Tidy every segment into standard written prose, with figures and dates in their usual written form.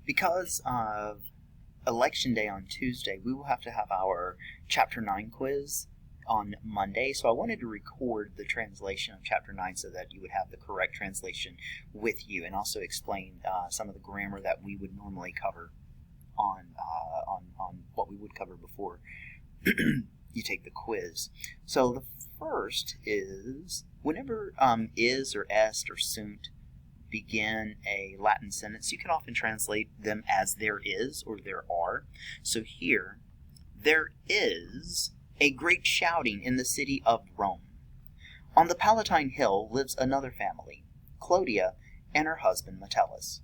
Because of Election Day on Tuesday, we will have to have our Chapter 9 quiz on Monday, so I wanted to record the translation of Chapter 9 so that you would have the correct translation with you, and also explain some of the grammar that we would normally cover on what we would cover before you take the quiz. So the first is, whenever is or est or sunt begin a Latin sentence, you can often translate them as there is or there are. So here, there is a great shouting in the city of Rome. On the Palatine Hill lives another family, Clodii and her husband Metellus.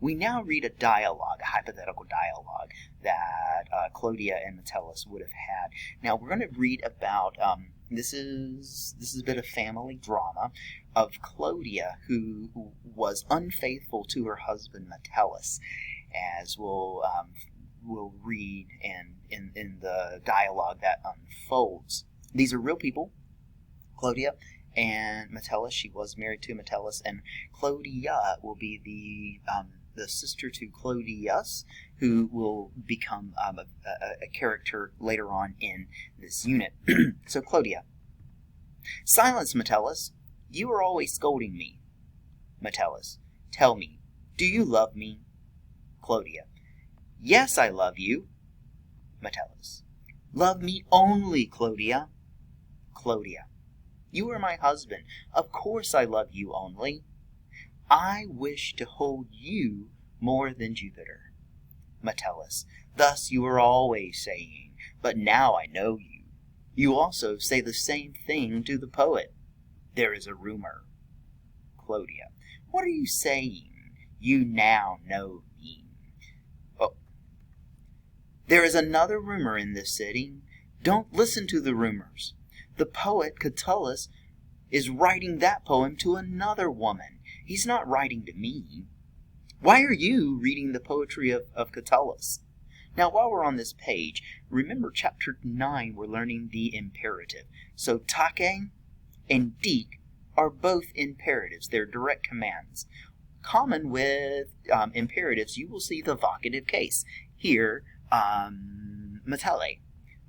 We now read a dialogue, a hypothetical dialogue that Clodii and Metellus would have had. Now we're going to read about, this is a bit of family drama of Clodii, who was unfaithful to her husband Metellus, as we'll read in the dialogue that unfolds. These are real people, Clodii and Metellus. She was married to Metellus, and Clodii will be the sister to Clodius, who will become a character later on in this unit. So Clodii. Silence, Metellus. You are always scolding me. Metellus. Tell me, do you love me? Clodii. Yes, I love you. Metellus. Love me only, Clodii. Clodii. You are my husband. Of course I love you only. I wish to hold you more than Jupiter. Metellus. Thus you are always saying, but now I know you. You also say the same thing to the poet. There is a rumor. Clodii. What are you saying? You now know me. Oh. There is another rumor in this city. Don't listen to the rumors. The poet Catullus is writing that poem to another woman. He's not writing to me. Why are you reading the poetry of Catullus? Now, while we're on this page, remember Chapter 9, we're learning the imperative. So take and dik are both imperatives. They're direct commands. Common with imperatives, you will see the vocative case. Here, Metelle.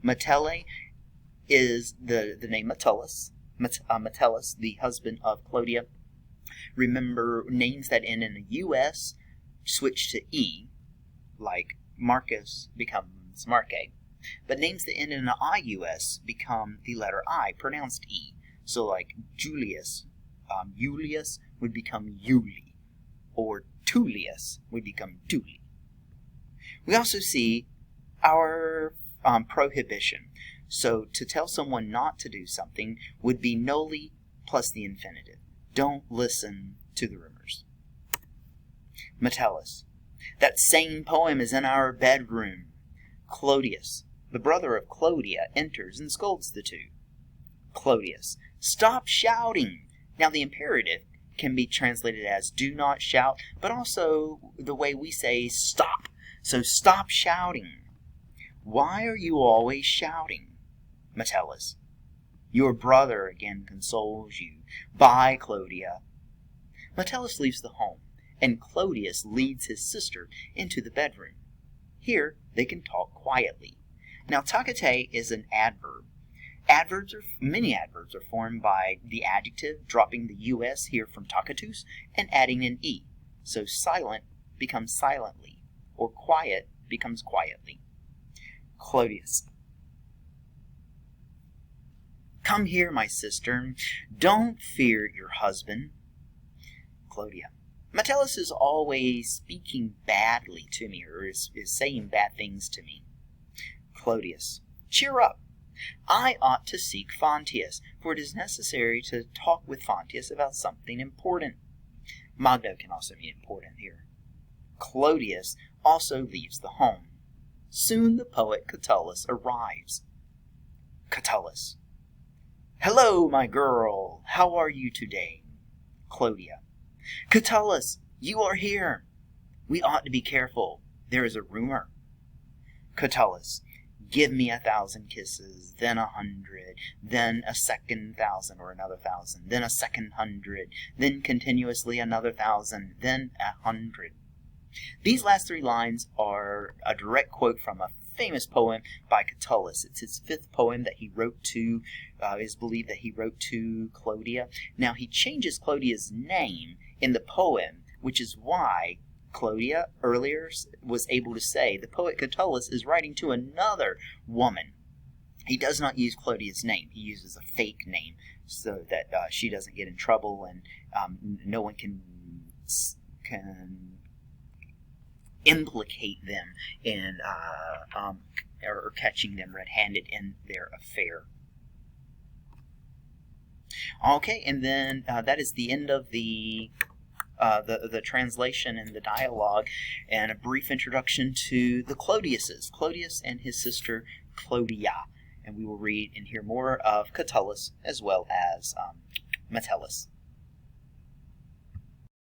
Metelle is the name Metellus. Metellus, the husband of Clodii. Remember, names that end in a U.S. switch to E, like Marcus becomes Marque. But names that end in an I-U-S become the letter I, pronounced E. So like Julius, Julius would become Juli, or Tullius would become Tuli. We also see our prohibition. So to tell someone not to do something would be noli plus the infinitive. Don't listen to the rumors. Metellus. That same poem is in our bedroom. Clodius. The brother of Clodii enters and scolds the two. Clodius. Stop shouting. Now the imperative can be translated as do not shout, but also the way we say stop. So stop shouting. Why are you always shouting? Metellus. Your brother again consoles you. Bye, Clodii. Metellus leaves the home, and Clodius leads his sister into the bedroom. Here they can talk quietly. Now takete is an adverb. Many adverbs are formed by the adjective dropping the us here from tacitus and adding an e. So silent becomes silently, or quiet becomes quietly. Clodius. Come here, my sister. Don't fear your husband. Clodii. Metellus is always speaking badly to me, or is saying bad things to me. Clodius. Cheer up. I ought to seek Fontius, for it is necessary to talk with Fontius about something important. Magdo can also mean important here. Clodius also leaves the home. Soon the poet Catullus arrives. Catullus. Hello, my girl. How are you today? Clodii. Catullus, you are here. We ought to be careful. There is a rumor. Catullus. Give me 1,000 kisses, then 100, then a second 1,000 or another 1,000, then a second 100, then continuously another 1,000, then 100. These last three lines are a direct quote from a famous poem by Catullus. It's his fifth poem that he wrote to, is believed that he wrote to Clodii. Now, he changes Clodia's name in the poem, which is why Clodii earlier was able to say the poet Catullus is writing to another woman. He does not use Clodia's name. He uses a fake name so that she doesn't get in trouble and no one can implicate them in or catching them red-handed in their affair. Okay, and then that is the end of the translation and the dialogue, and a brief introduction to the Clodiuses, Clodius and his sister Clodii. And we will read and hear more of Catullus as well as Metellus.